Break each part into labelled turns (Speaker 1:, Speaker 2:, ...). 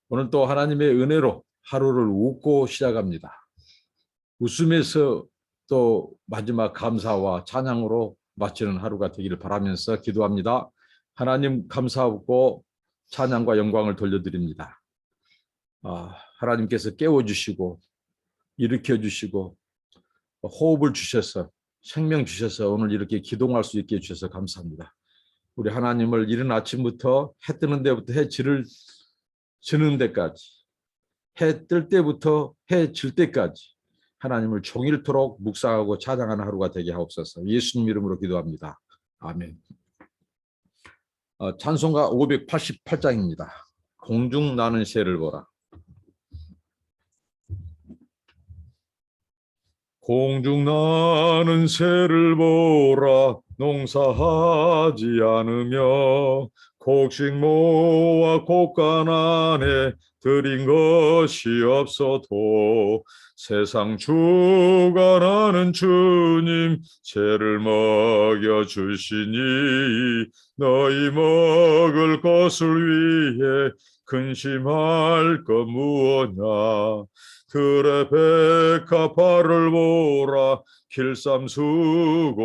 Speaker 1: 오늘 또 하나님의 은혜로 하루를 웃고 시작합니다. 웃으면서 또 마지막 감사와 찬양으로 마치는 하루가 되기를 바라면서 기도합니다. 하나님 감사하고 찬양과 영광을 돌려드립니다. 하나님께서 깨워주시고 일으켜주시고 호흡을 주셔서 생명 주셔서 오늘 이렇게 기동할 수 있게 해주셔서 감사합니다. 우리 하나님을 이른 아침부터 해 뜨는 데부터 해 지는 데까지, 해 뜰 때부터 해 질 때까지 하나님을 종일토록 묵상하고 찬양하는 하루가 되게 하옵소서. 예수님 이름으로 기도합니다. 아멘. 찬송가 588장입니다. 공중 나는 새를 보라. 공중 나는 새를 보라. 농사하지 않으며 곡식 모아 곡간 안에 들인 것이 없어도 세상 주관하는 주님 새를 먹여주시니 너희 먹을 것을 위해 근심할 것 무엇냐. 들의 백합화를 보라. 길쌈 수고하네도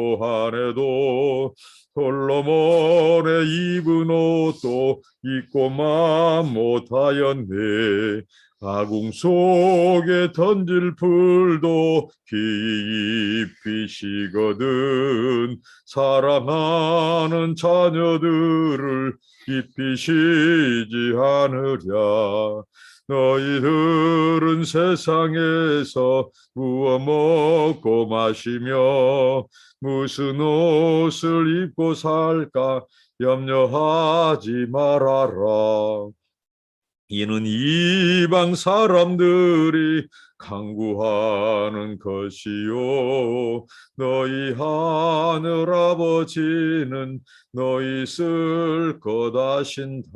Speaker 1: 홀로몬에 입은 옷도 입고만 못하였네. 아궁 속에 던질 풀도 깊이 쉬거든 사랑하는 자녀들을 깊이 쉬지 않으랴. 너희들은 세상에서 무엇 먹고 마시며 무슨 옷을 입고 살까 염려하지 말아라. 이는 이방 사람들이 강구하는 것이요 너희 하늘 아버지는 너희 쓸 것 아신다.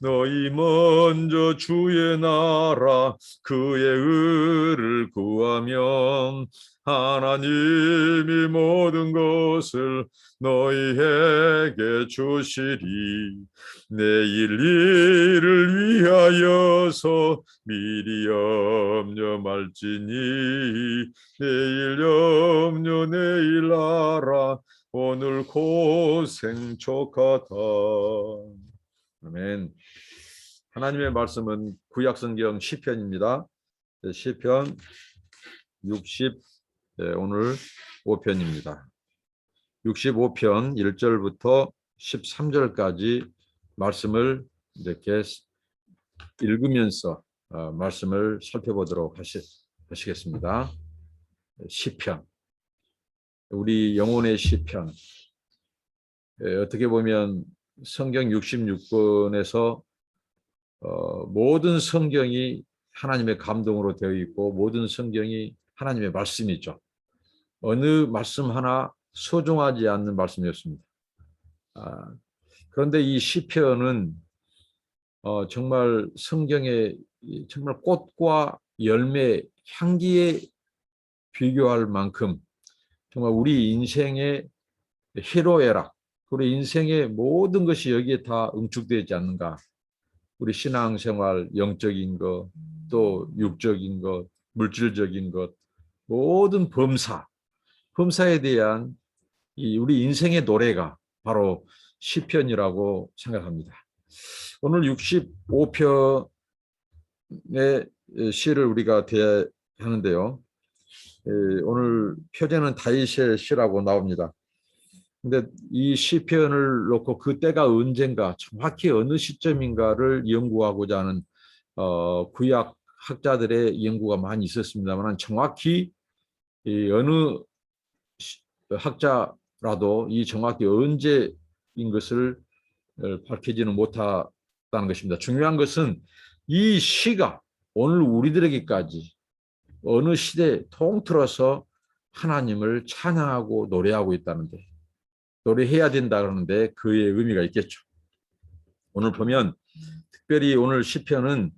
Speaker 1: 너희 먼저 주의 나라 그의 의를 구하면 하나님이 모든 것을 너희에게 주시리. 내일 일을 위하여서 미리 염려 말지니 내일 염려 내일 알아 오늘 고생 족하다. 아멘. 하나님의 말씀은 구약성경 시편입니다. 시편 60 오늘 5편입니다. 65편 1절부터 13절까지 말씀을 이렇게 읽으면서 말씀을 살펴보도록 하시겠습니다. 시편, 우리 영혼의 시편. 어떻게 보면 성경 66권에서 모든 성경이 하나님의 감동으로 되어 있고 모든 성경이 하나님의 말씀이죠. 어느 말씀 하나 소중하지 않는 말씀이었습니다. 그런데 이 시편은 정말 성경의 정말 꽃과 열매, 향기에 비교할 만큼 정말 우리 인생의 희로애락, 우리 인생의 모든 것이 여기에 다 응축되지 않는가. 우리 신앙생활, 영적인 것, 또 육적인 것, 물질적인 것, 모든 범사에 대한 우리 인생의 노래가 바로 시편이라고 생각합니다. 오늘 65편의 시를 우리가 대하는데요. 오늘 표제는 다윗의 시라고 나옵니다. 근데 이 시편을 놓고 그 때가 언젠가 정확히 어느 시점인가를 연구하고자 하는 구약 학자들의 연구가 많이 있었습니다만 정확히 어느 학자라도 이 정확히 언제인 것을 밝히지는 못했다는 것입니다. 중요한 것은 이 시가 오늘 우리들에게까지 어느 시대에 통틀어서 하나님을 찬양하고 노래하고 있다는데, 노래해야 된다는데 그의 의미가 있겠죠. 오늘 보면 특별히 오늘 시편은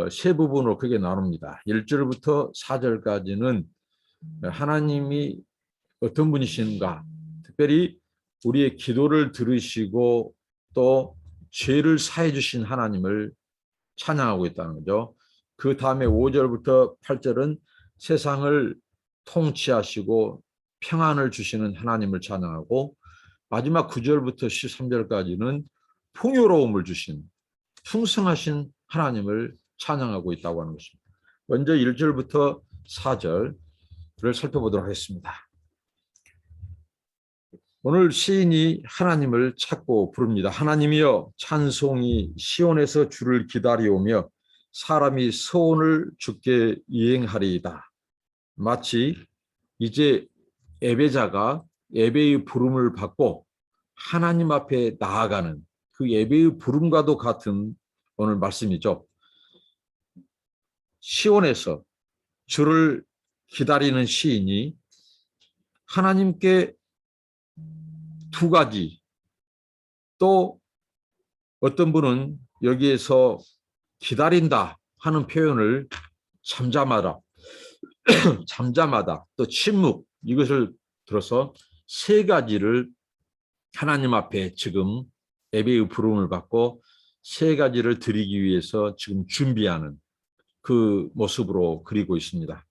Speaker 1: 세 부분으로 크게 나눕니다. 1절부터 4절까지는 하나님이 어떤 분이신가, 특별히 우리의 기도를 들으시고 또 죄를 사해 주신 하나님을 찬양하고 있다는 거죠. 그 다음에 5절부터 8절은 세상을 통치하시고 평안을 주시는 하나님을 찬양하고 마지막 9절부터 13절까지는 풍요로움을 주신 풍성하신 하나님을 찬양하고 있다고 하는 것입니다. 먼저 1절부터 4절을 살펴보도록 하겠습니다. 오늘 시인이 하나님을 찾고 부릅니다. 하나님이여 찬송이 시온에서 주를 기다리오며 사람이 소원을 주께 이행하리이다. 마치 이제 예배자가 예배의 부름을 받고 하나님 앞에 나아가는 그 예배의 부름과도 같은 오늘 말씀이죠. 시온에서 주를 기다리는 시인이 하나님께 두 가지, 또 어떤 분은 여기에서 기다린다 하는 표현을 잠잠하다, 잠잠하다, 또 침묵, 이것을 들어서 세 가지를 하나님 앞에 지금 예배의 부름을 받고 세 가지를 드리기 위해서 지금 준비하는 그 모습으로 그리고 있습니다.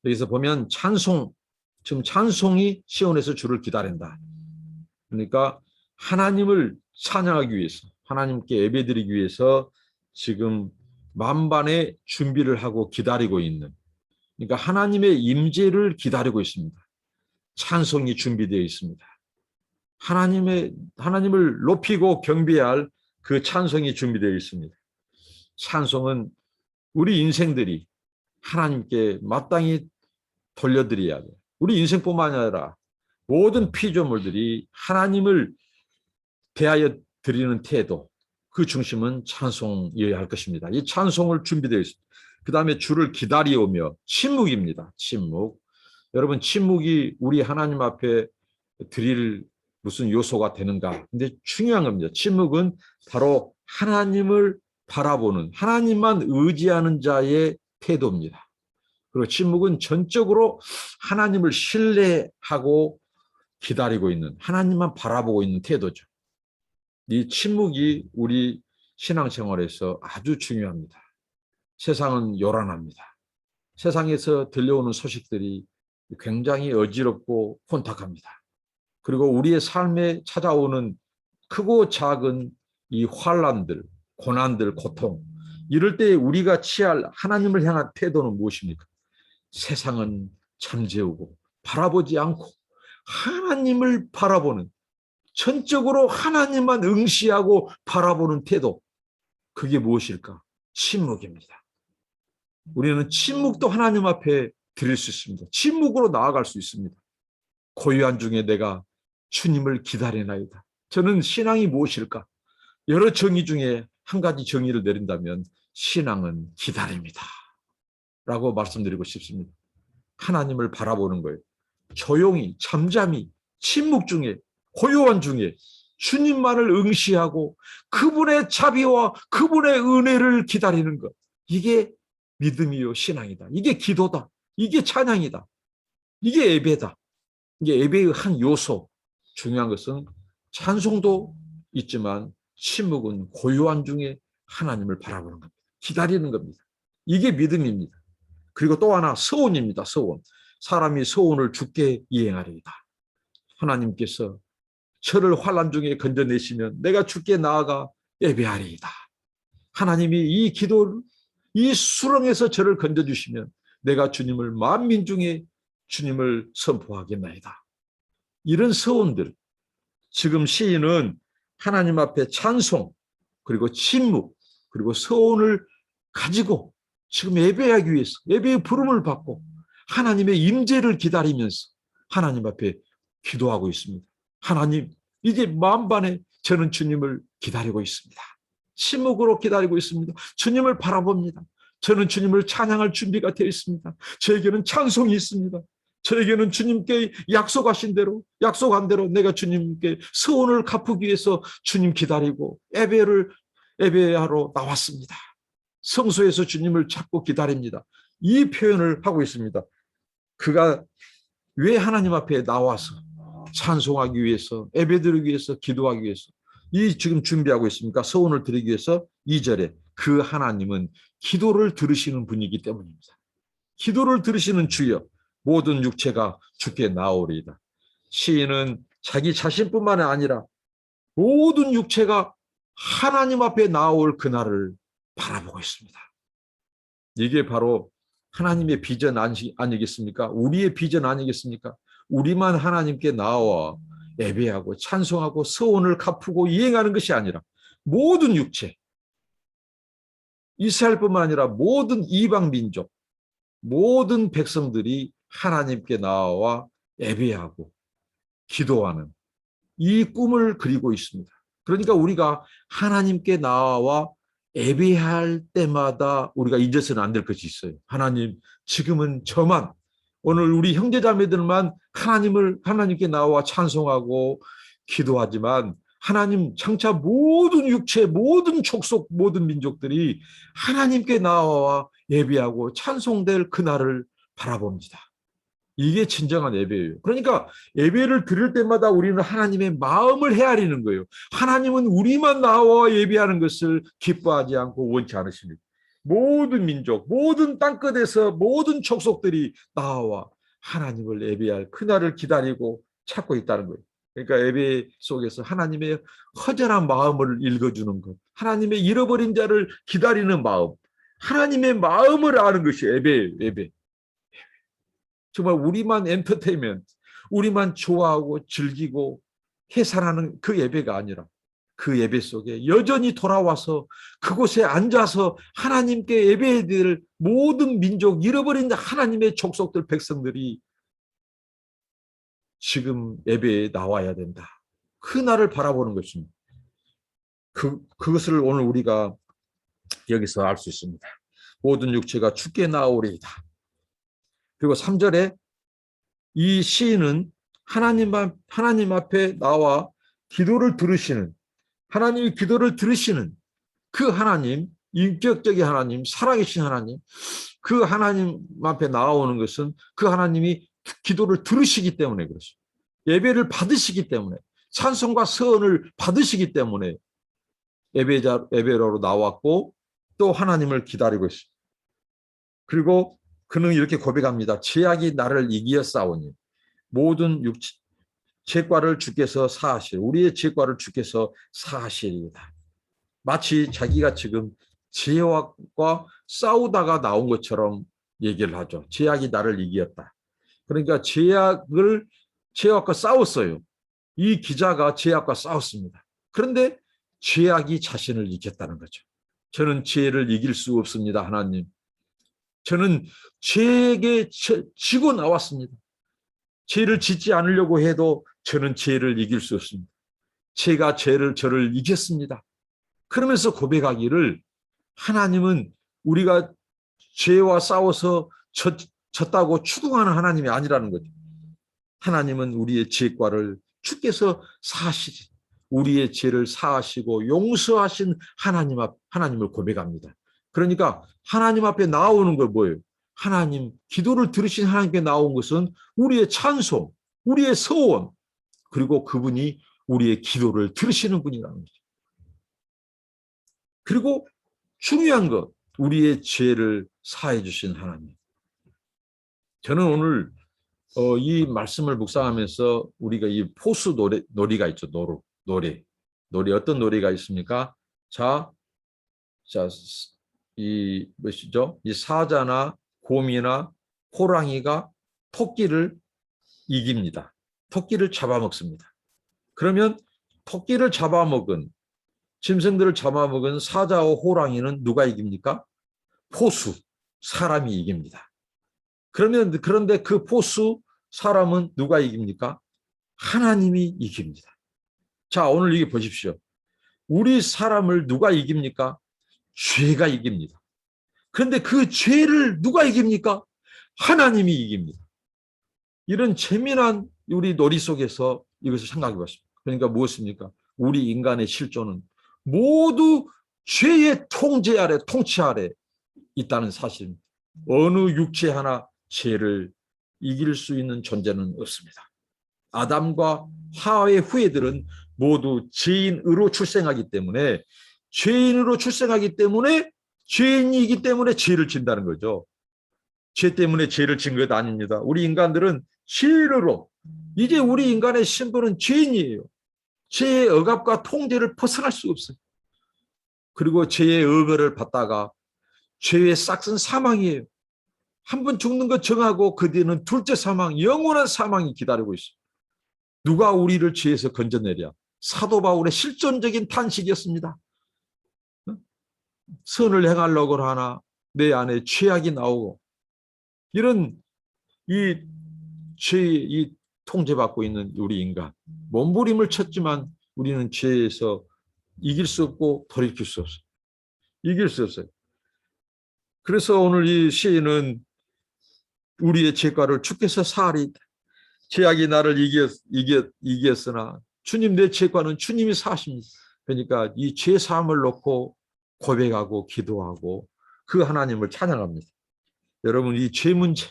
Speaker 1: 여기서 보면 찬송, 지금 찬송이 시온에서 주를 기다린다. 그러니까 하나님을 찬양하기 위해서, 하나님께 예배드리기 위해서 지금 만반의 준비를 하고 기다리고 있는, 그러니까 하나님의 임재를 기다리고 있습니다. 찬송이 준비되어 있습니다. 하나님을 높이고 경배할 그 찬송이 준비되어 있습니다. 찬송은 우리 인생들이 하나님께 마땅히 돌려드려야 돼요. 우리 인생뿐만 아니라 모든 피조물들이 하나님을 대하여 드리는 태도, 그 중심은 찬송이어야 할 것입니다. 이 찬송을 준비되어 있습니다. 그 다음에 주를 기다리오며 침묵입니다. 침묵. 여러분, 침묵이 우리 하나님 앞에 드릴 무슨 요소가 되는가? 근데 중요한 겁니다. 침묵은 바로 하나님을 바라보는, 하나님만 의지하는 자의 태도입니다. 그리고 침묵은 전적으로 하나님을 신뢰하고 기다리고 있는, 하나님만 바라보고 있는 태도죠. 이 침묵이 우리 신앙생활에서 아주 중요합니다. 세상은 요란합니다. 세상에서 들려오는 소식들이 굉장히 어지럽고 혼탁합니다. 그리고 우리의 삶에 찾아오는 크고 작은 이 환난들, 고난들, 고통, 이럴 때 우리가 취할 하나님을 향한 태도는 무엇입니까? 세상은 잠재우고 바라보지 않고 하나님을 바라보는, 전적으로 하나님만 응시하고 바라보는 태도, 그게 무엇일까? 침묵입니다. 우리는 침묵도 하나님 앞에 드릴 수 있습니다. 침묵으로 나아갈 수 있습니다. 고요한 중에 내가 주님을 기다리나이다. 저는 신앙이 무엇일까? 여러 정의 중에 한 가지 정의를 내린다면 신앙은 기다립니다. 라고 말씀드리고 싶습니다. 하나님을 바라보는 거예요. 조용히, 잠잠히, 침묵 중에, 고요한 중에 주님만을 응시하고 그분의 자비와 그분의 은혜를 기다리는 것. 이게 믿음이요 신앙이다. 이게 기도다. 이게 찬양이다. 이게 예배다. 이게 예배의 한 요소. 중요한 것은 찬송도 있지만 침묵은 고요한 중에 하나님을 바라보는 겁니다. 기다리는 겁니다. 이게 믿음입니다. 그리고 또 하나 서원입니다. 서원. 사람이 서원을 주께 이행하리이다. 하나님께서 저를 환난 중에 건져내시면 내가 주께 나아가 예배하리이다. 하나님이 이 기도를, 이 수렁에서 저를 건져주시면 내가 주님을 만민 중에 주님을 선포하겠나이다. 이런 서원들, 지금 시인은 하나님 앞에 찬송, 그리고 침묵, 그리고 서원을 가지고 지금 예배하기 위해서 예배의 부름을 받고 하나님의 임재를 기다리면서 하나님 앞에 기도하고 있습니다. 하나님, 이제 만반에 저는 주님을 기다리고 있습니다. 침묵으로 기다리고 있습니다. 주님을 바라봅니다. 저는 주님을 찬양할 준비가 되어 있습니다. 저에게는 찬송이 있습니다. 저에게는 주님께 약속하신 대로, 약속한 대로 내가 주님께 서원을 갚기 위해서 주님 기다리고 예배하러 나왔습니다. 성소에서 주님을 찾고 기다립니다. 이 표현을 하고 있습니다. 그가 왜 하나님 앞에 나와서 찬송하기 위해서, 예배드리기 위해서, 기도하기 위해서 이 지금 준비하고 있습니까? 서원을 드리기 위해서 2절에 그 하나님은 기도를 들으시는 분이기 때문입니다. 기도를 들으시는 주여, 모든 육체가 주께 나오리이다. 시인은 자기 자신뿐만 아니라 모든 육체가 하나님 앞에 나올 그날을 바라보고 있습니다. 이게 바로 하나님의 비전 아니겠습니까? 우리의 비전 아니겠습니까? 우리만 하나님께 나와 예배하고 찬송하고 서원을 갚고 이행하는 것이 아니라 모든 육체, 이스라엘뿐만 아니라 모든 이방 민족, 모든 백성들이 하나님께 나와 예배하고 기도하는 이 꿈을 그리고 있습니다. 그러니까 우리가 하나님께 나와 예배할 때마다 우리가 잊어서는 안 될 것이 있어요. 하나님, 지금은 저만, 오늘 우리 형제자매들만 하나님께 나와 찬송하고 기도하지만 하나님 장차 모든 육체, 모든 족속, 모든 민족들이 하나님께 나와 예배하고 찬송될 그날을 바라봅니다. 이게 진정한 예배예요. 그러니까 예배를 드릴 때마다 우리는 하나님의 마음을 헤아리는 거예요. 하나님은 우리만 나와 예배하는 것을 기뻐하지 않고 원치 않으십니다. 모든 민족, 모든 땅끝에서 모든 족속들이 나와 하나님을 예배할 그날을 기다리고 찾고 있다는 거예요. 그러니까 예배 속에서 하나님의 허전한 마음을 읽어주는 것, 하나님의 잃어버린 자를 기다리는 마음, 하나님의 마음을 아는 것이 예배예요. 예배. 정말 우리만 엔터테인먼트, 우리만 좋아하고 즐기고 해산하는 그 예배가 아니라 그 예배 속에 여전히 돌아와서 그곳에 앉아서 하나님께 예배해드릴 모든 민족, 잃어버린 하나님의 족속들, 백성들이 지금 예배에 나와야 된다. 그 날을 바라보는 것입니다. 그것을 오늘 우리가 여기서 알 수 있습니다. 모든 육체가 주께 나오리이다. 그리고 3절에 이 시인은 하나님 앞에 나와 기도를 들으시는, 하나님이 기도를 들으시는 그 하나님, 인격적인 하나님, 살아계신 하나님, 그 하나님 앞에 나오는 것은 그 하나님이 기도를 들으시기 때문에 그렇습니다. 예배를 받으시기 때문에, 찬송과 서언을 받으시기 때문에 예배로 나왔고 또 하나님을 기다리고 있습니다. 그리고 그는 이렇게 고백합니다. 죄악이 나를 이기었사오니 모든 죄과를 주께서 사하실, 우리의 죄과를 주께서 사하시리이다. 마치 자기가 지금 죄악과 싸우다가 나온 것처럼 얘기를 하죠. 죄악이 나를 이기었다. 그러니까 죄악과 싸웠어요. 이 기자가 죄악과 싸웠습니다. 그런데 죄악이 자신을 이겼다는 거죠. 저는 죄를 이길 수 없습니다, 하나님. 저는 죄에게 지고 나왔습니다. 죄를 짓지 않으려고 해도 저는 죄를 이길 수 없습니다. 죄가 저를 이겼습니다. 그러면서 고백하기를 하나님은 우리가 죄와 싸워서 졌다고 추궁하는 하나님이 아니라는 거죠. 하나님은 우리의 죄과를 주께서 사하시지, 우리의 죄를 사하시고 용서하신 하나님을 고백합니다. 그러니까 하나님 앞에 나오는 건 뭐예요? 하나님, 기도를 들으신 하나님께 나온 것은 우리의 찬송, 우리의 서원, 그리고 그분이 우리의 기도를 들으시는 분이라는 거죠. 그리고 중요한 것, 우리의 죄를 사해 주신 하나님. 저는 오늘 이 말씀을 묵상하면서 우리가 이 포수 놀이가 있죠. 노래 어떤 노래가 있습니까? 이 무엇이죠? 이 사자나 곰이나 호랑이가 토끼를 이깁니다. 토끼를 잡아먹습니다. 그러면 토끼를 잡아먹은, 짐승들을 잡아먹은 사자와 호랑이는 누가 이깁니까? 포수, 사람이 이깁니다. 그런데 그 포수, 사람은 누가 이깁니까? 하나님이 이깁니다. 자, 오늘 이게 보십시오. 우리 사람을 누가 이깁니까? 죄가 이깁니다. 그런데 그 죄를 누가 이깁니까? 하나님이 이깁니다. 이런 재미난 우리 놀이 속에서 이것을 생각해 봤습니다. 그러니까 무엇입니까? 우리 인간의 실존은 모두 죄의 통치 아래 있다는 사실입니다. 어느 육체 하나 죄를 이길 수 있는 존재는 없습니다. 아담과 하와의 후예들은 모두 죄인으로 출생하기 때문에 죄인으로 출생하기 때문에 죄인이기 때문에 죄를 진다는 거죠. 죄 때문에 죄를 진 것 아닙니다. 우리 인간들은 죄인으로 이제 우리 인간의 신분은 죄인이에요. 죄의 억압과 통제를 벗어날 수 없어요. 그리고 죄의 억압을 받다가 죄의 싹은 사망이에요. 한 번 죽는 것 정하고 그 뒤에는 둘째 사망, 영원한 사망이 기다리고 있어요. 누가 우리를 죄에서 건져내랴? 사도 바울의 실존적인 탄식이었습니다. 선을 행하려고 하나 내 안에 죄악이 나오고 이런 이 죄의 이 통제받고 있는 우리 인간 몸부림을 쳤지만 우리는 죄에서 이길 수 없고 돌이킬 수 없어요. 이길 수 없어요. 그래서 오늘 이 시인은 우리의 죄과를 주께서 사하리이다. 죄악이 나를 이겼으나 주님 내 죄과는 주님이 사십니다. 그러니까 이 죄 사함을 놓고 고백하고 기도하고 그 하나님을 찬양합니다. 여러분 이 죄 문제,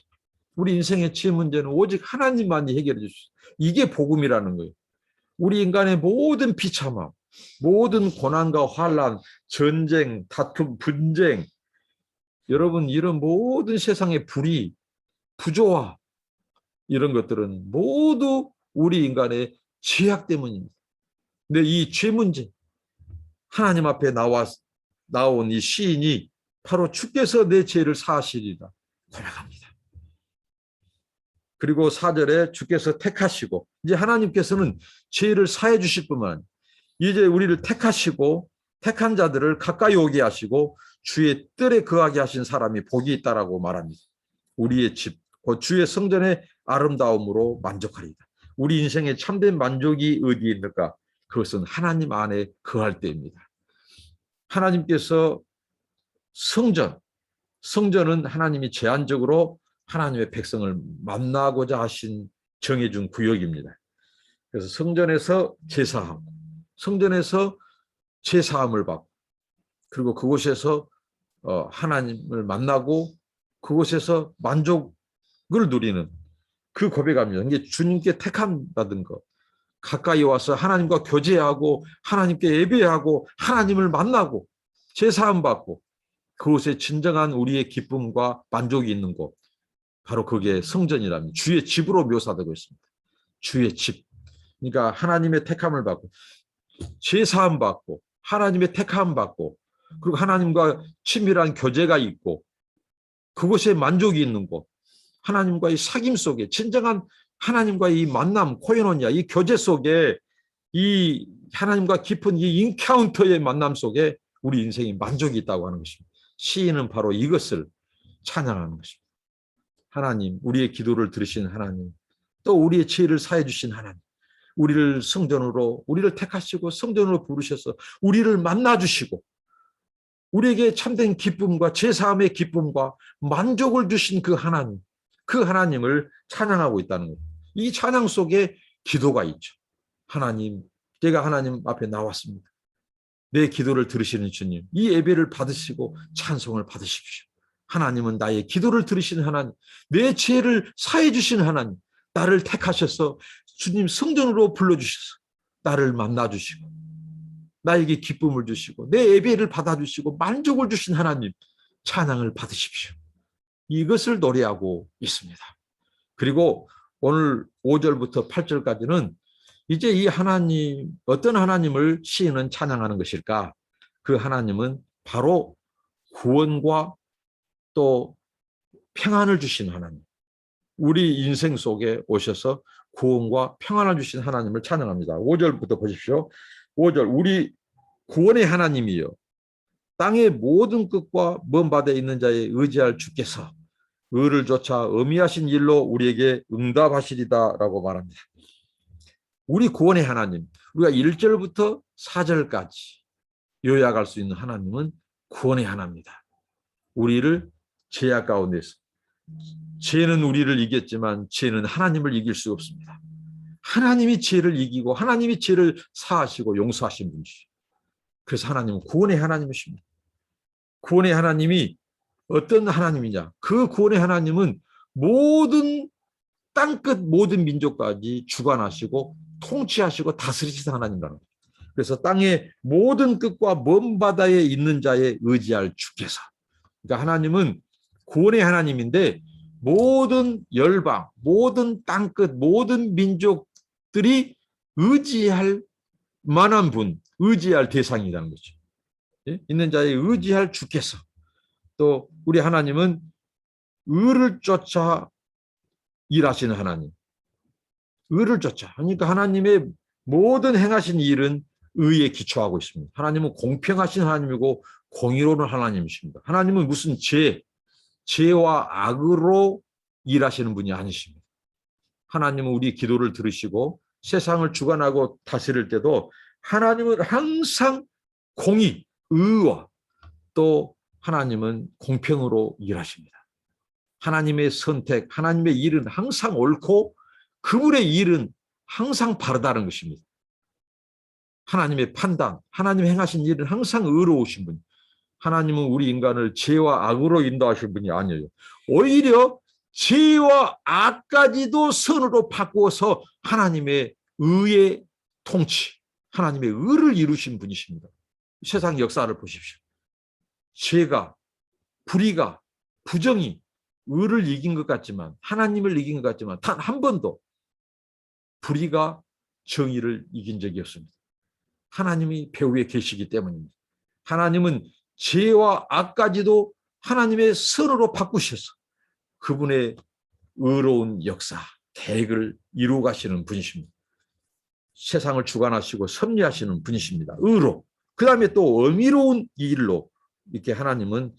Speaker 1: 우리 인생의 죄 문제는 오직 하나님만이 해결해 주시죠. 이게 복음이라는 거예요. 우리 인간의 모든 비참함, 모든 고난과 환난, 전쟁, 다툼, 분쟁, 여러분 이런 모든 세상의 불의, 부조화 이런 것들은 모두 우리 인간의 죄악 때문입니다. 근데 이 죄 문제, 하나님 앞에 나온 이 시인이 바로 주께서 내 죄를 사하시리라 고백합니다. 그리고 4절에 주께서 택하시고 이제 하나님께서는 죄를 사해 주실 뿐만 아니라 이제 우리를 택하시고 택한 자들을 가까이 오게 하시고 주의 뜰에 거하게 하신 사람이 복이 있다라고 말합니다. 우리의 집, 곧 주의 성전의 아름다움으로 만족하리이다. 우리 인생의 참된 만족이 어디에 있는가? 그것은 하나님 안에 거할 때입니다. 하나님께서 성전은 하나님이 제한적으로 하나님의 백성을 만나고자 하신 정해준 구역입니다. 그래서 성전에서 제사함, 성전에서 제사함을 받고 그리고 그곳에서 하나님을 만나고 그곳에서 만족을 누리는 그 고백합니다. 이게 주님께 택함 받은 것. 가까이 와서 하나님과 교제하고 하나님께 예배하고 하나님을 만나고 제사함 받고 그곳에 진정한 우리의 기쁨과 만족이 있는 곳. 바로 그게 성전이랍니다. 주의 집으로 묘사되고 있습니다. 주의 집. 그러니까 하나님의 택함을 받고 제사함 받고 하나님의 택함 받고 그리고 하나님과 친밀한 교제가 있고 그곳에 만족이 있는 곳. 하나님과의 사귐 속에 진정한 하나님과의 이 만남, 코에노니아, 이 교제 속에 이 하나님과 깊은 이 인카운터의 만남 속에 우리 인생이 만족이 있다고 하는 것입니다. 시인은 바로 이것을 찬양하는 것입니다. 하나님, 우리의 기도를 들으신 하나님, 또 우리의 죄를 사해 주신 하나님, 우리를 성전으로, 우리를 택하시고 성전으로 부르셔서 우리를 만나 주시고 우리에게 참된 기쁨과 제사함의 기쁨과 만족을 주신 그 하나님을 찬양하고 있다는 거예요. 이 찬양 속에 기도가 있죠. 하나님, 제가 하나님 앞에 나왔습니다. 내 기도를 들으시는 주님, 이 예배를 받으시고 찬송을 받으십시오. 하나님은 나의 기도를 들으시는 하나님, 내 죄를 사해 주신 하나님, 나를 택하셔서 주님 성전으로 불러주셔서 나를 만나주시고 나에게 기쁨을 주시고 내 예배를 받아주시고 만족을 주신 하나님, 찬양을 받으십시오. 이것을 노래하고 있습니다. 그리고 오늘 5절부터 8절까지는 이제 이 하나님, 어떤 하나님을 시인은 찬양하는 것일까? 그 하나님은 바로 구원과 또 평안을 주신 하나님, 우리 인생 속에 오셔서 구원과 평안을 주신 하나님을 찬양합니다. 5절부터 보십시오. 5절, 우리 구원의 하나님이여 땅의 모든 끝과 먼 바다에 있는 자에 의지할 주께서 의를 쫓아 어미하신 일로 우리에게 응답하시리다 라고 말합니다. 우리 구원의 하나님, 우리가 1절부터 4절까지 요약할 수 있는 하나님은 구원의 하나님입니다. 우리를 죄악 가운데서, 죄는 우리를 이겼지만 죄는 하나님을 이길 수 없습니다. 하나님이 죄를 이기고 하나님이 죄를 사하시고 용서하신 분이시죠. 그래서 하나님은 구원의 하나님이십니다. 구원의 하나님이 어떤 하나님이냐? 그 구원의 하나님은 모든 땅끝 모든 민족까지 주관하시고 통치하시고 다스리시는 하나님이라는 거예요. 그래서 땅의 모든 끝과 먼 바다에 있는 자에 의지할 주께서. 그러니까 하나님은 구원의 하나님인데 모든 열방, 모든 땅끝, 모든 민족들이 의지할 만한 분, 의지할 대상이라는 거죠. 예? 있는 자에 의지할 주께서. 또 우리 하나님은 의를 쫓아 일하시는 하나님. 의를 쫓아. 그러니까 하나님의 모든 행하신 일은 의에 기초하고 있습니다. 하나님은 공평하신 하나님이고 공의로운 하나님이십니다. 하나님은 무슨 죄와 악으로 일하시는 분이 아니십니다. 하나님은 우리 기도를 들으시고 세상을 주관하고 다스릴 때도 하나님은 항상 공의, 의와 또 하나님은 공평으로 일하십니다. 하나님의 선택, 하나님의 일은 항상 옳고 그분의 일은 항상 바르다는 것입니다. 하나님의 판단, 하나님 행하신 일은 항상 의로우신 분. 하나님은 우리 인간을 죄와 악으로 인도하실 분이 아니에요. 오히려 죄와 악까지도 선으로 바꾸어서 하나님의 의의 통치, 하나님의 의를 이루신 분이십니다. 세상 역사를 보십시오. 죄가, 불의가, 부정이 의를 이긴 것 같지만, 하나님을 이긴 것 같지만 단 한 번도 불의가 정의를 이긴 적이 없습니다. 하나님이 배후에 계시기 때문입니다. 하나님은 죄와 악까지도 하나님의 선으로 바꾸셔서 그분의 의로운 역사, 계획을 이루어 가시는 분이십니다. 세상을 주관하시고 섭리하시는 분이십니다. 의로. 그 다음에 또 어미로운 일로 이렇게 하나님은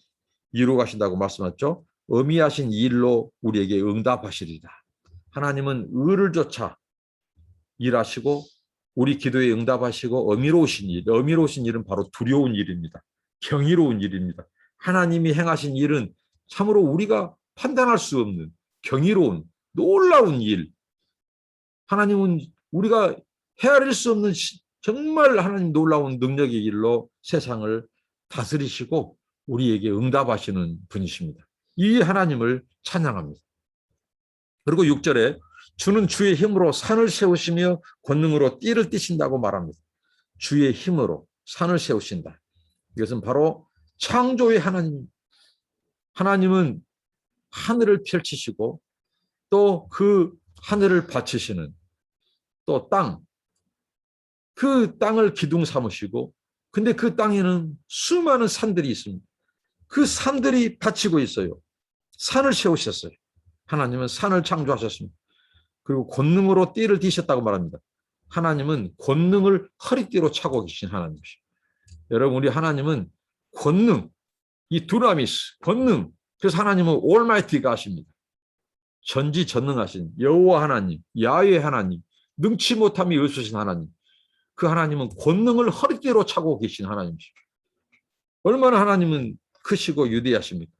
Speaker 1: 이루어 가신다고 말씀하셨죠. 어미하신 일로 우리에게 응답하시리라. 하나님은 의를 쫓아 일하시고 우리 기도에 응답하시고 어미로우신 일, 어미로우신 일은 바로 두려운 일입니다. 경이로운 일입니다. 하나님이 행하신 일은 참으로 우리가 판단할 수 없는 경이로운 놀라운 일. 하나님은 우리가 헤아릴 수 없는 정말 하나님 놀라운 능력의 일로 세상을 다스리시고 우리에게 응답하시는 분이십니다. 이 하나님을 찬양합니다. 그리고 6절에 주는 주의 힘으로 산을 세우시며 권능으로 띠를 띠신다고 말합니다. 주의 힘으로 산을 세우신다. 이것은 바로 창조의 하나님. 하나님은 하늘을 펼치시고 또 그 하늘을 받치시는 또 땅, 그 땅을 기둥 삼으시고 근데 그 땅에는 수많은 산들이 있습니다. 그 산들이 받치고 있어요. 산을 세우셨어요. 하나님은 산을 창조하셨습니다. 그리고 권능으로 띠를 띠셨다고 말합니다. 하나님은 권능을 허리띠로 차고 계신 하나님이십니다. 여러분 우리 하나님은 권능, 이 두나미스, 권능. 그래서 하나님은 올마이티가 하십니다. 전지전능하신 여호와 하나님, 야훼 하나님, 능치 못함이 없으신 하나님. 그 하나님은 권능을 허리띠로 차고 계신 하나님이십니다. 얼마나 하나님은 크시고 위대하십니까?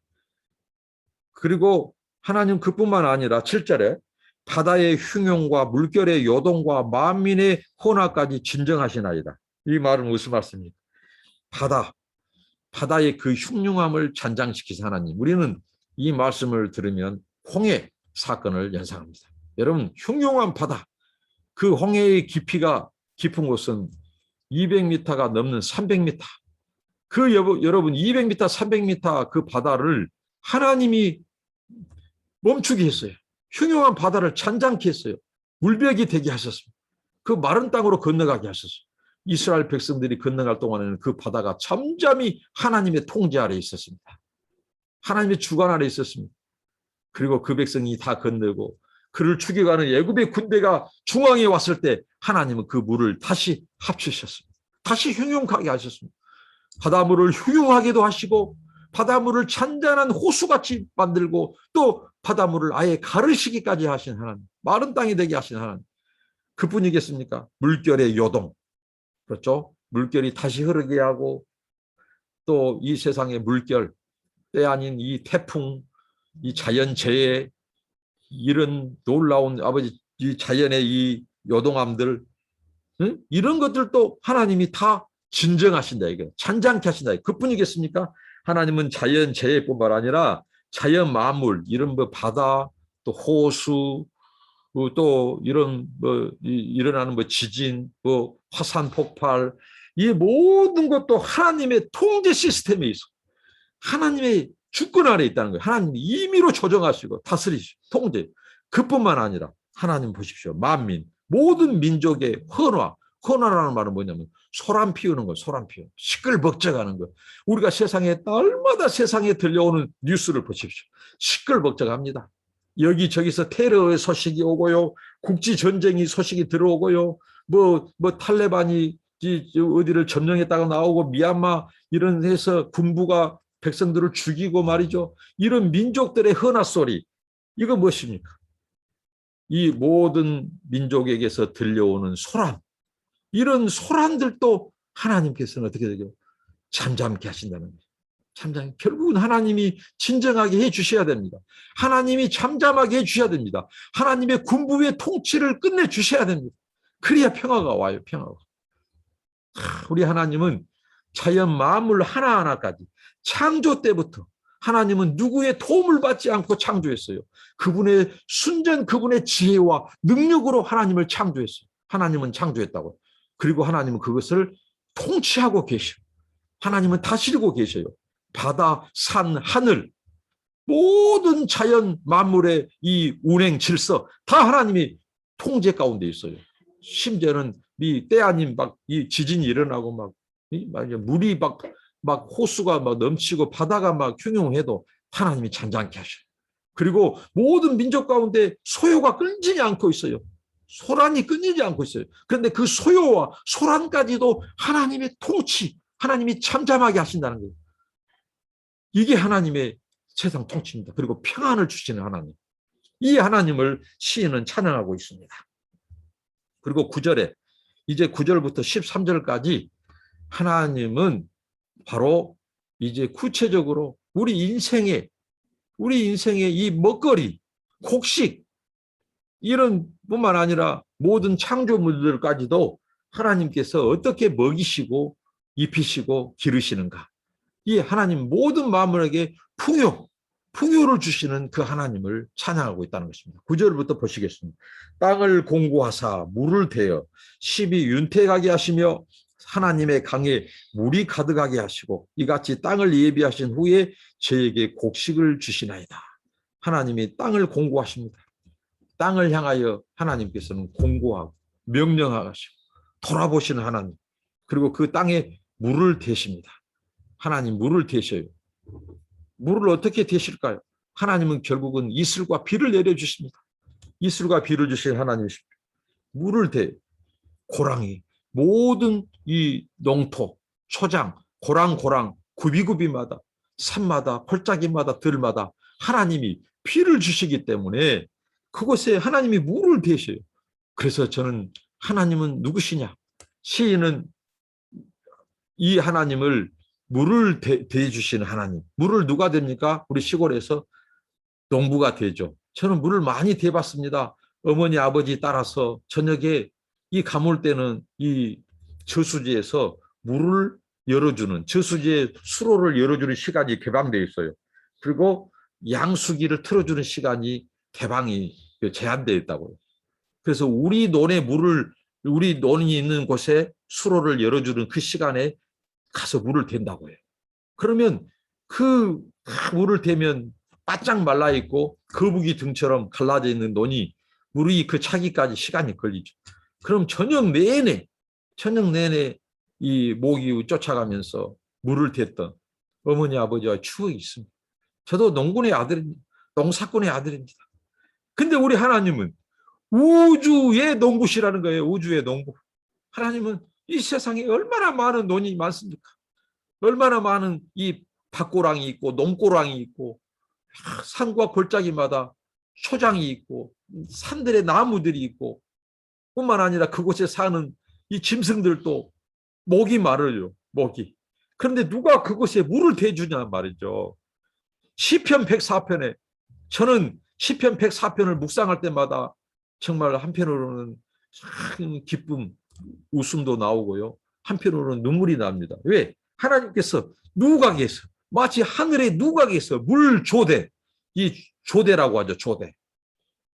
Speaker 1: 그리고 하나님 그뿐만 아니라 7절에 바다의 흉용과 물결의 요동과 만민의 혼화까지 진정하시나이다. 이 말은 무슨 말씀입니까? 바다의 그 흉흉함을 잔장시키신 하나님. 우리는 이 말씀을 들으면 홍해 사건을 연상합니다. 여러분 흉흉한 바다, 그 홍해의 깊이가 깊은 곳은 200m가 넘는 300m. 그 여러분 200m, 300m 그 바다를 하나님이 멈추게 했어요. 흉흉한 바다를 잔잔케 했어요. 물벽이 되게 하셨습니다. 그 마른 땅으로 건너가게 하셨어요. 이스라엘 백성들이 건너갈 동안에는 그 바다가 잠잠히 하나님의 통제 아래 있었습니다. 하나님의 주관 아래 있었습니다. 그리고 그 백성이 다 건너고 그를 죽여가는 애굽의 군대가 중앙에 왔을 때 하나님은 그 물을 다시 합치셨습니다. 다시 흉흉하게 하셨습니다. 바닷물을 흉흉하게도 하시고 바닷물을 잔잔한 호수같이 만들고 또 바닷물을 아예 가르시기까지 하신 하나님, 마른 땅이 되게 하신 하나님. 그뿐이겠습니까? 물결의 요동, 그렇죠? 물결이 다시 흐르게 하고 또 이 세상의 물결, 때 아닌 이 태풍, 이 자연재해, 이런 놀라운 아버지 이 자연의 이 요동함들, 응? 이런 것들도 하나님이 다 진정하신다 이거, 잔잔케 하신다. 그뿐이겠습니까? 하나님은 자연재해뿐만 아니라 자연 만물, 이런 뭐 바다, 또 호수, 또 이런 일어나는 지진, 화산 폭발, 이 모든 것도 하나님의 통제 시스템에 있어. 하나님의 주권 아래 있다는 거예요. 하나님이 임의로 조정하시고 다스리시고 통제. 그뿐만 아니라 하나님 보십시오. 만민, 모든 민족의 헌화라는 말은 뭐냐면 소란 피우는 거예요. 소란 피우는, 시끌벅적하는 거예요. 우리가 세상에 날마다 세상에 들려오는 뉴스를 보십시오. 시끌벅적합니다. 여기저기서 테러의 소식이 오고요. 국지전쟁이 소식이 들어오고요. 탈레반이 어디를 점령했다가 나오고, 미얀마 이런 데서 군부가 백성들을 죽이고 말이죠. 이런 민족들의 헌화 소리, 이거 무엇입니까? 이 모든 민족에게서 들려오는 소란, 이런 소란들도 하나님께서는 어떻게 되죠? 잠잠케 하신다는 거예요. 결국은 하나님이 진정하게 해주셔야 됩니다. 하나님이 잠잠하게 해주셔야 됩니다. 하나님의 군부의 통치를 끝내주셔야 됩니다. 그래야 평화가 와요. 평화가. 우리 하나님은 자연 만물 하나하나까지 창조 때부터 하나님은 누구의 도움을 받지 않고 창조했어요. 그분의 순전, 그분의 지혜와 능력으로 하나님을 창조했어요. 하나님은 창조했다고. 그리고 하나님은 그것을 통치하고 계셔요. 하나님은 다스리고 계셔요. 바다, 산, 하늘, 모든 자연 만물의 이 운행 질서 다 하나님이 통제 가운데 있어요. 심지어는 이 때 아닌 이 지진이 일어나고 물이 호수가 넘치고 바다가 흉흉해도 하나님이 잔잔케 하셔요. 그리고 모든 민족 가운데 소요가 끊이지 않고 있어요. 소란이 끊이지 않고 있어요. 그런데 그 소요와 소란까지도 하나님의 통치, 하나님이 잠잠하게 하신다는 거예요. 이게 하나님의 세상 통치입니다. 그리고 평안을 주시는 하나님. 이 하나님을 시인은 찬양하고 있습니다. 그리고 9절에, 이제 9절부터 13절까지 하나님은 바로 이제 구체적으로 우리 인생의 이 먹거리, 곡식, 이런 뿐만 아니라 모든 창조물들까지도 하나님께서 어떻게 먹이시고 입히시고 기르시는가. 이 하나님 모든 만물에게 풍요를 주시는 그 하나님을 찬양하고 있다는 것입니다. 9절부터 보시겠습니다. 땅을 공고하사 물을 대어 십이 윤택하게 하시며 하나님의 강에 물이 가득하게 하시고 이같이 땅을 예비하신 후에 저에게 곡식을 주시나이다. 하나님이 땅을 공고하십니다. 땅을 향하여 하나님께서는 공고하고 명령하시고 돌아보시는 하나님, 그리고 그 땅에 물을 대십니다. 하나님 물을 대셔요. 물을 어떻게 대실까요? 하나님은 결국은 이슬과 비를 내려주십니다. 이슬과 비를 주신 하나님이십니다. 물을 대, 고랑이, 모든 이 농토, 초장, 고랑, 구비구비마다, 산마다, 펄짝이마다, 들마다 하나님이 비를 주시기 때문에 그곳에 하나님이 물을 대셔요. 그래서 저는 하나님은 누구시냐? 시인은 이 하나님을 물을 대주시는 하나님. 물을 누가 됩니까? 우리 시골에서 농부가 되죠. 저는 물을 많이 대봤습니다. 어머니, 아버지 따라서 저녁에 이 가물 때는 이 저수지에서 물을 열어주는, 저수지에 수로를 열어주는 시간이 개방되어 있어요. 그리고 양수기를 틀어주는 시간이 개방이 제한되어 있다고요. 그래서 우리 논이 있는 곳에 수로를 열어주는 그 시간에 가서 물을 댄다고 해요. 그러면 그 물을 대면 바짝 말라 있고 거북이 등처럼 갈라져 있는 논이 물이 그 차기까지 시간이 걸리죠. 그럼 저녁 내내 이 모기 쫓아가면서 물을 댔던 어머니, 아버지와 추억이 있습니다. 저도 농군의 아들입니다. 농사꾼의 아들입니다. 근데 우리 하나님은 우주의 농부시라는 거예요. 우주의 농부. 하나님은 이 세상에 얼마나 많은 논이 많습니까? 얼마나 많은 이 밭고랑이 있고 농고랑이 있고 산과 골짜기마다 초장이 있고 산들의 나무들이 있고, 뿐만 아니라 그곳에 사는 이 짐승들도 목이 마르요. 목이. 그런데 누가 그곳에 물을 대주냐 말이죠. 시편 104편에 저는 시편 104편을 묵상할 때마다 정말 한편으로는 기쁨, 웃음도 나오고요. 한편으로는 눈물이 납니다. 왜? 하나님께서 누각에서, 마치 하늘의 누각에서 물 조대, 이 조대라고 하죠. 조대.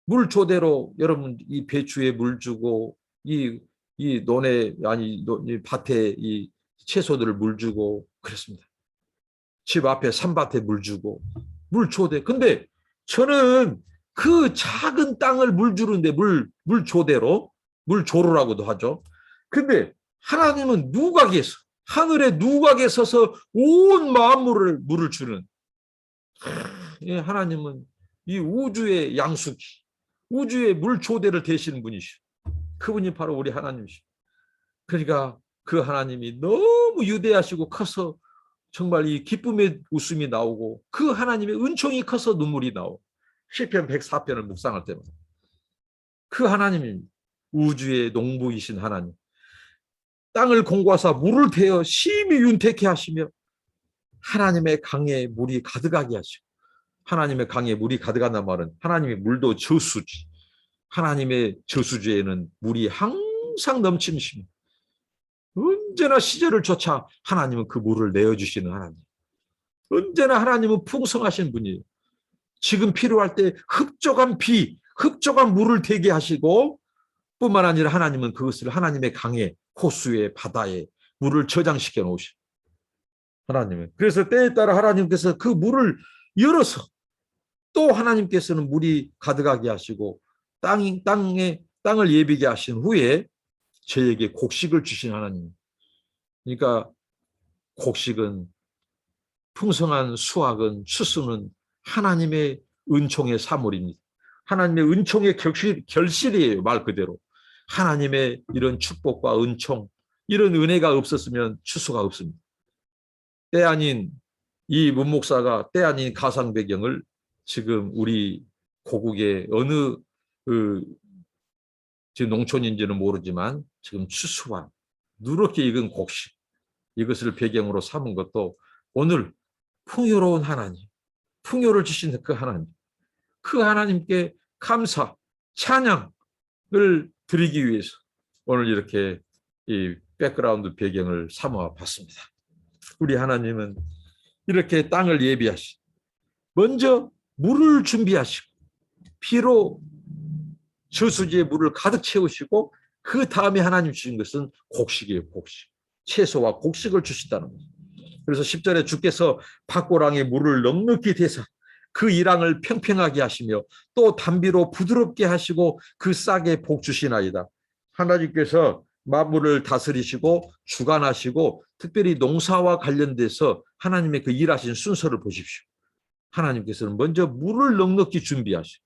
Speaker 1: 물 조대로 여러분 이 배추에 물 주고 이 논에 아니 이 밭에 이 채소들을 물 주고 그랬습니다. 집 앞에 산밭에 물 주고 물 조대. 근데 저는 그 작은 땅을 물 주는데 물 조대로 물 조로라고도 하죠. 근데 하나님은 누각에서 하늘의 누각에 서서 온 만물을 물을 주는 하나님은 이 우주의 양수기, 우주의 물 조대를 되시는 분이시오. 그분이 바로 우리 하나님이시오. 그러니까 그 하나님이 너무 유대하시고 커서 정말 이 기쁨의 웃음이 나오고 그 하나님의 은총이 커서 눈물이 나오고 시편 104편을 묵상할 때마다 그 하나님이 우주의 농부이신 하나님, 땅을 공고하사 물을 태워 심히 윤택케 하시며 하나님의 강에 물이 가득하게 하시고, 하나님의 강에 물이 가득하단 말은 하나님의 물도 저수지, 하나님의 저수지에는 물이 항상 넘치십니다. 언제나 시절을 쫓아 하나님은 그 물을 내어주시는 하나님. 언제나 하나님은 풍성하신 분이에요. 지금 필요할 때 흡족한 비, 흡족한 물을 되게 하시고 뿐만 아니라 하나님은 그것을 하나님의 강에, 호수에, 바다에 물을 저장시켜 놓으시고 하나님은. 그래서 때에 따라 하나님께서 그 물을 열어서 또 하나님께서는 물이 가득하게 하시고 땅을 예비게 하신 후에 저에게 곡식을 주신 하나님. 그러니까 곡식은 풍성한 수확은 추수는 하나님의 은총의 사물입니다. 하나님의 은총의 결실이에요. 말 그대로. 하나님의 이런 축복과 은총, 이런 은혜가 없었으면 추수가 없습니다. 때 아닌 이 문목사가 때 아닌 가상 배경을 지금 우리 고국의 어느 지금 농촌인지는 모르지만 지금 추수와 누렇게 익은 곡식, 이것을 배경으로 삼은 것도 오늘 풍요로운 하나님, 풍요를 주신 그 하나님, 그 하나님께 감사, 찬양을 드리기 위해서 오늘 이렇게 이 백그라운드 배경을 삼아 봤습니다. 우리 하나님은 이렇게 땅을 예비하시고 먼저 물을 준비하시고 비로 저수지에 물을 가득 채우시고 그 다음에 하나님 주신 것은 곡식이에요. 곡식. 채소와 곡식을 주신다는 거죠. 그래서 10절에 주께서 밭고랑에 물을 넉넉히 대사 그 이랑을 평평하게 하시며 또 담비로 부드럽게 하시고 그 싹에 복 주시나이다. 하나님께서 만물을 다스리시고 주관하시고 특별히 농사와 관련돼서 하나님의 그 일하신 순서를 보십시오. 하나님께서는 먼저 물을 넉넉히 준비하시고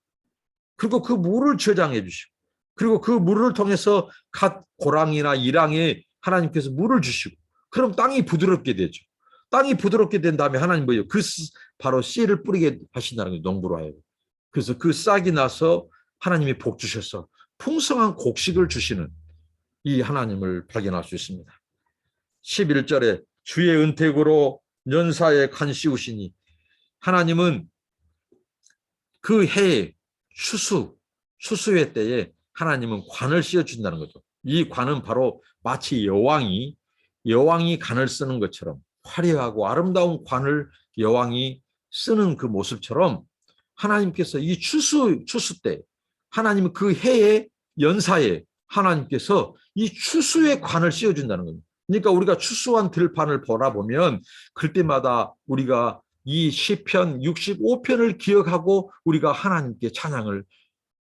Speaker 1: 그리고 그 물을 저장해 주시고 그리고 그 물을 통해서 갓 고랑이나 이랑에 하나님께서 물을 주시고 그럼 땅이 부드럽게 되죠. 땅이 부드럽게 된 다음에 하나님 뭐예요? 그 바로 씨를 뿌리게 하신다는 거예요. 농부로 하여금. 그래서 그 싹이 나서 하나님이 복 주셔서 풍성한 곡식을 주시는 이 하나님을 발견할 수 있습니다. 11절에 주의 은택으로 연사에 관 씌우시니 하나님은 그 해에 추수의 때에 하나님은 관을 씌워준다는 거죠. 이 관은 바로 마치 여왕이 관을 쓰는 것처럼 화려하고 아름다운 관을 여왕이 쓰는 그 모습처럼 하나님께서 이 추수 때 하나님은 그 해의 연사에 하나님께서 이 추수의 관을 씌워준다는 겁니다. 그러니까 우리가 추수한 들판을 바라보면 그때마다 우리가 이 시편 65편을 기억하고 우리가 하나님께 찬양을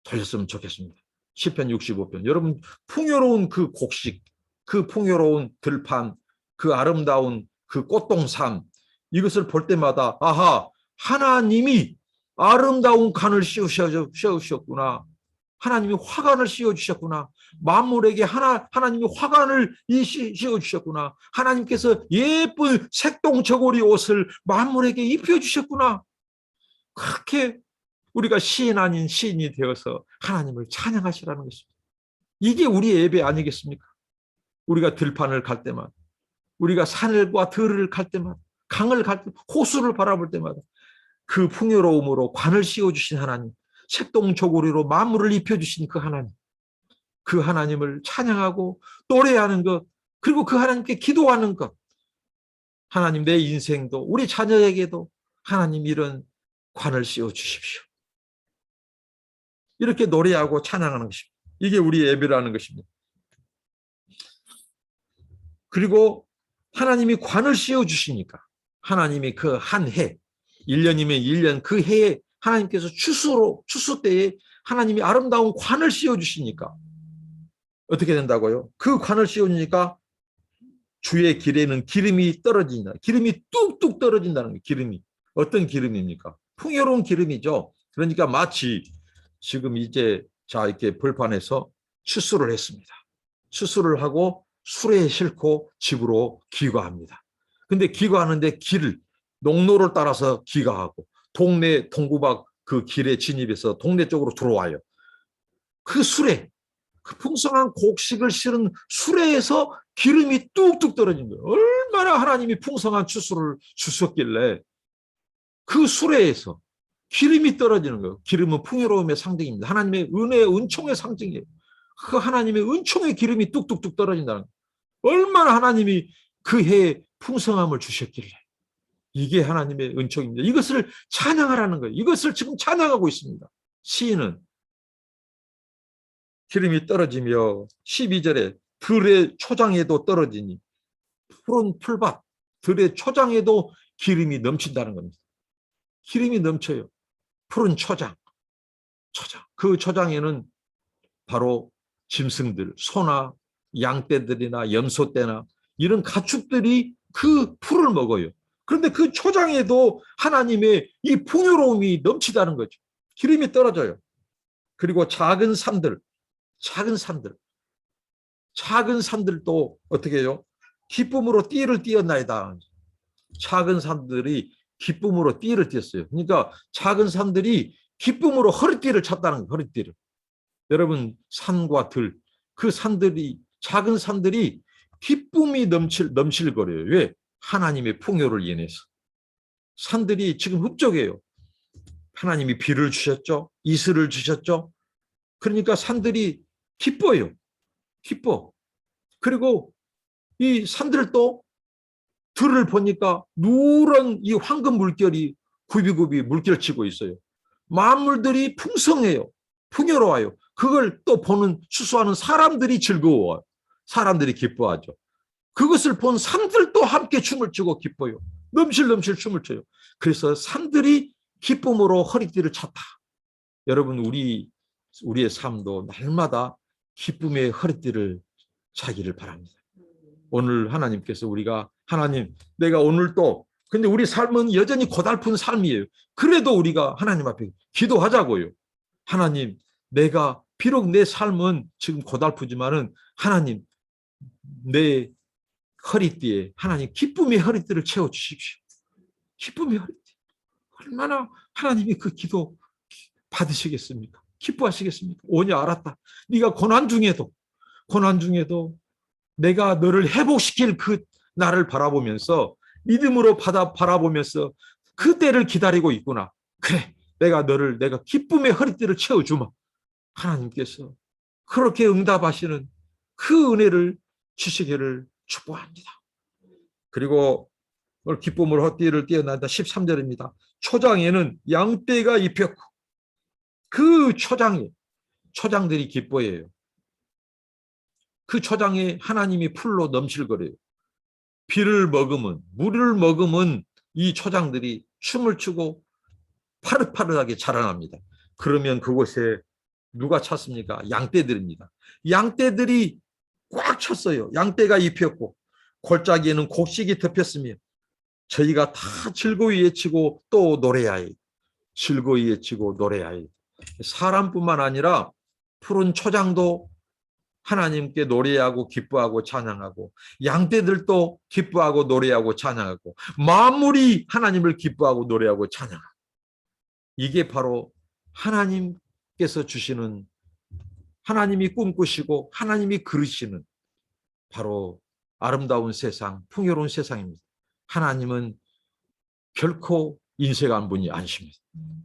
Speaker 1: 돌렸으면 좋겠습니다. 시편 65편. 여러분 풍요로운 그 곡식, 그 풍요로운 들판, 그 아름다운 그 꽃동산 이것을 볼 때마다 아하 하나님이 아름다운 관을 씌우셨구나. 하나님이 화관을 씌워주셨구나. 만물에게 하나님이 화관을 씌워주셨구나. 하나님께서 예쁜 색동저고리 옷을 만물에게 입혀주셨구나. 그렇게 우리가 시인 아닌 시인이 되어서 하나님을 찬양하시라는 것입니다. 이게 우리의 예배 아니겠습니까? 우리가 들판을 갈 때마다, 우리가 산과 들을 갈 때마다, 강을 갈 때, 호수를 바라볼 때마다 그 풍요로움으로 관을 씌워주신 하나님, 색동저고리로 만물을 입혀주신 그 하나님, 그 하나님을 찬양하고 노래하는 것, 그리고 그 하나님께 기도하는 것. 하나님 내 인생도 우리 자녀에게도 하나님 이런 관을 씌워주십시오. 이렇게 노래하고 찬양하는 것입니다. 이게 우리 예배라는 것입니다. 그리고 하나님이 관을 씌워주시니까 하나님이 그 한 해, 1년이면 1년 그 해에 하나님께서 추수 때에 하나님이 아름다운 관을 씌워주시니까 어떻게 된다고요? 그 관을 씌워주니까 주의 길에는 기름이 떨어진다. 기름이 뚝뚝 떨어진다는 거예요. 기름이. 어떤 기름입니까? 풍요로운 기름이죠. 그러니까 마치 지금 이제 이렇게 벌판에서 추수를 했습니다. 추수를 하고 수레에 싣고 집으로 귀가합니다. 근데 귀가하는데 농로를 따라서 귀가하고 동네 동구박 그 길에 진입해서 동네 쪽으로 들어와요. 그 수레, 그 풍성한 곡식을 실은 수레에서 기름이 뚝뚝 떨어진 거예요. 얼마나 하나님이 풍성한 추수를 주셨길래 그 수레에서 기름이 떨어지는 거예요. 기름은 풍요로움의 상징입니다. 하나님의 은혜의 은총의 상징이에요. 그 하나님의 은총의 기름이 뚝뚝뚝 떨어진다는 거예요. 얼마나 하나님이 그 해에 풍성함을 주셨길래. 이게 하나님의 은총입니다. 이것을 찬양하라는 거예요. 이것을 지금 찬양하고 있습니다. 시인은 기름이 떨어지며 12절에 들의 초장에도 떨어지니 푸른 풀밭, 들의 초장에도 기름이 넘친다는 겁니다. 기름이 넘쳐요. 푸른 초장. 그 초장에는 바로 짐승들, 소나 양떼들이나 염소떼나 이런 가축들이 그 풀을 먹어요. 그런데 그 초장에도 하나님의 이 풍요로움이 넘치다는 거죠. 기름이 떨어져요. 그리고 작은 산들도 어떻게 해요? 기쁨으로 띠를 띄었나이다. 작은 산들이 기쁨으로 띠를 띄었어요. 그러니까 작은 산들이 기쁨으로 허리띠를 쳤다는 거예요. 허리띠를. 여러분, 산과 들, 그 산들이, 작은 산들이 기쁨이 넘실거려요. 왜? 하나님의 풍요를 인해서. 산들이 지금 흡족해요. 하나님이 비를 주셨죠. 이슬을 주셨죠. 그러니까 산들이 기뻐요. 기뻐. 그리고 이 산들도 들을 보니까 누런 이 황금 물결이 굽이굽이 물결치고 있어요. 만물들이 풍성해요. 풍요로워요. 그걸 또 보는 추수하는 사람들이 즐거워요. 사람들이 기뻐하죠. 그것을 본 산들도 함께 춤을 추고 기뻐요. 넘실넘실 춤을 춰요. 그래서 산들이 기쁨으로 허리띠를 쳤다. 여러분, 우리의 삶도 날마다 기쁨의 허리띠를 차기를 바랍니다. 오늘 하나님께서 우리가 하나님, 내가 오늘 또 근데 우리 삶은 여전히 고달픈 삶이에요. 그래도 우리가 하나님 앞에 기도하자고요. 하나님, 내가 비록 내 삶은 지금 고달프지만은 하나님, 내 허리띠에 하나님 기쁨의 허리띠를 채워주십시오. 기쁨의 허리띠. 얼마나 하나님이 그 기도 받으시겠습니까? 기뻐하시겠습니까? 오냐 알았다. 네가 고난 중에도 내가 너를 회복시킬 그 나를 바라보면서 믿음으로 바라보면서 그 때를 기다리고 있구나. 그래, 내가 기쁨의 허리띠를 채워주마. 하나님께서 그렇게 응답하시는 그 은혜를 주시기를 축복합니다. 그리고 오늘 기쁨으로 헛띠를 띄어난다. 13절입니다. 초장에는 양떼가 입혔고 그 초장들이 기뻐해요. 그 초장에 하나님이 풀로 넘실거려요. 비를 머금은, 물을 머금은 이 초장들이 춤을 추고 파릇파릇하게 자라납니다. 그러면 그곳에 누가 찼습니까? 양떼들입니다. 양떼들이 꽉 찼어요. 양떼가 입혔고 골짜기에는 곡식이 덮였으며 저희가 다 즐거이 외치고 또 노래하여 즐거이 외치고 노래하여 사람뿐만 아니라 푸른 초장도 하나님께 노래하고 기뻐하고 찬양하고 양떼들도 기뻐하고 노래하고 찬양하고 만물이 하나님을 기뻐하고 노래하고 찬양하고 이게 바로 하나님께서 주시는 하나님이 꿈꾸시고 하나님이 그리시는 바로 아름다운 세상, 풍요로운 세상입니다. 하나님은 결코 인색한 분이 아니십니다.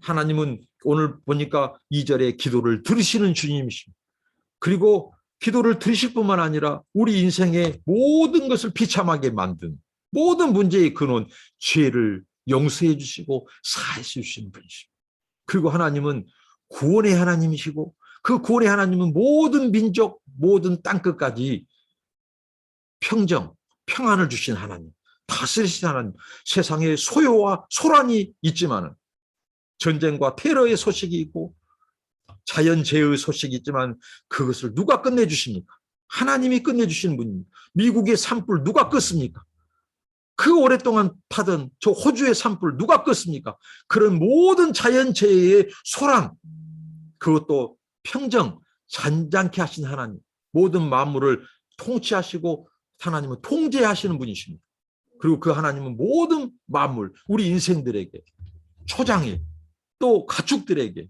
Speaker 1: 하나님은 오늘 보니까 2절에 기도를 들으시는 주님이십니다. 그리고 기도를 들으실 뿐만 아니라 우리 인생의 모든 것을 비참하게 만든 모든 문제의 근원, 죄를 용서해 주시고 사해 주시는 분이십니다. 그리고 하나님은 구원의 하나님이시고 그 구원의 하나님은 모든 민족, 모든 땅끝까지 평정, 평안을 주신 하나님, 다스리신 하나님. 세상에 소요와 소란이 있지만 전쟁과 테러의 소식이 있고 자연재해의 소식이 있지만 그것을 누가 끝내주십니까? 하나님이 끝내주시는 분입니다. 미국의 산불 누가 껐습니까? 그 오랫동안 타던 저 호주의 산불 누가 껐습니까? 그런 모든 자연재해의 소란, 그것도 평정, 잔잔케 하신 하나님, 모든 만물을 통치하시고 하나님은 통제하시는 분이십니다. 그리고 그 하나님은 모든 만물, 우리 인생들에게, 초장에, 또 가축들에게,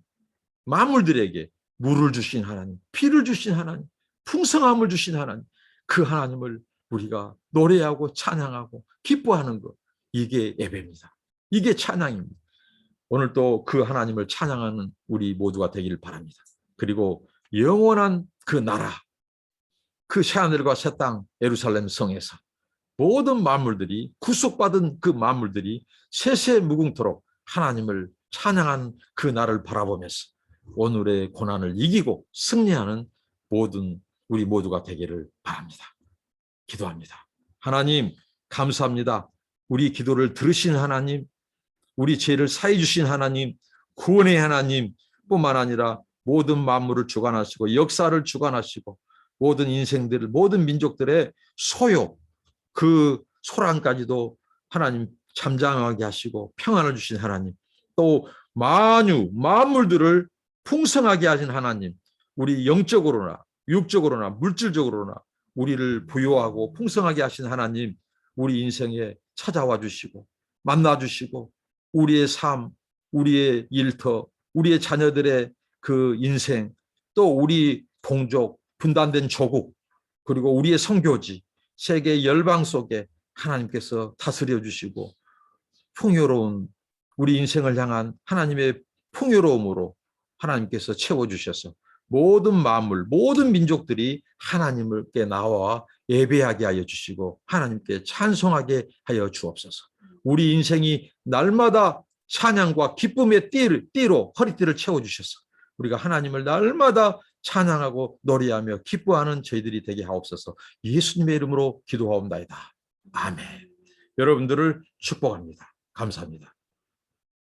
Speaker 1: 만물들에게 물을 주신 하나님, 피를 주신 하나님, 풍성함을 주신 하나님, 그 하나님을 우리가 노래하고 찬양하고 기뻐하는 것, 이게 예배입니다. 이게 찬양입니다. 오늘 또 그 하나님을 찬양하는 우리 모두가 되기를 바랍니다. 그리고 영원한 그 나라, 그 새하늘과 새 땅 예루살렘 성에서 모든 만물들이, 구속받은 그 만물들이 세세무궁토록 하나님을 찬양한 그 날을 바라보면서 오늘의 고난을 이기고 승리하는 모든 우리 모두가 되기를 바랍니다. 기도합니다. 하나님 감사합니다. 우리 기도를 들으신 하나님, 우리 죄를 사해 주신 하나님, 구원의 하나님 뿐만 아니라 모든 만물을 주관하시고 역사를 주관하시고 모든 인생들, 모든 민족들의 소요, 그 소란까지도 하나님 잠잠하게 하시고 평안을 주신 하나님, 또 만물들을 풍성하게 하신 하나님, 우리 영적으로나 육적으로나 물질적으로나 우리를 부유하고 풍성하게 하신 하나님, 우리 인생에 찾아와 주시고 만나 주시고 우리의 삶, 우리의 일터, 우리의 자녀들의 그 인생, 또 우리 동족, 분단된 조국, 그리고 우리의 선교지, 세계 열방 속에 하나님께서 다스려 주시고 풍요로운 우리 인생을 향한 하나님의 풍요로움으로 하나님께서 채워주셔서 모든 만물, 모든 민족들이 하나님께 나와 예배하게 하여 주시고 하나님께 찬송하게 하여 주옵소서. 우리 인생이 날마다 찬양과 기쁨의 띠로 허리띠를 채워주셔서 우리가 하나님을 날마다 찬양하고 노래하며 기뻐하는 저희들이 되게 하옵소서. 예수님의 이름으로 기도하옵나이다. 아멘. 여러분들을 축복합니다. 감사합니다.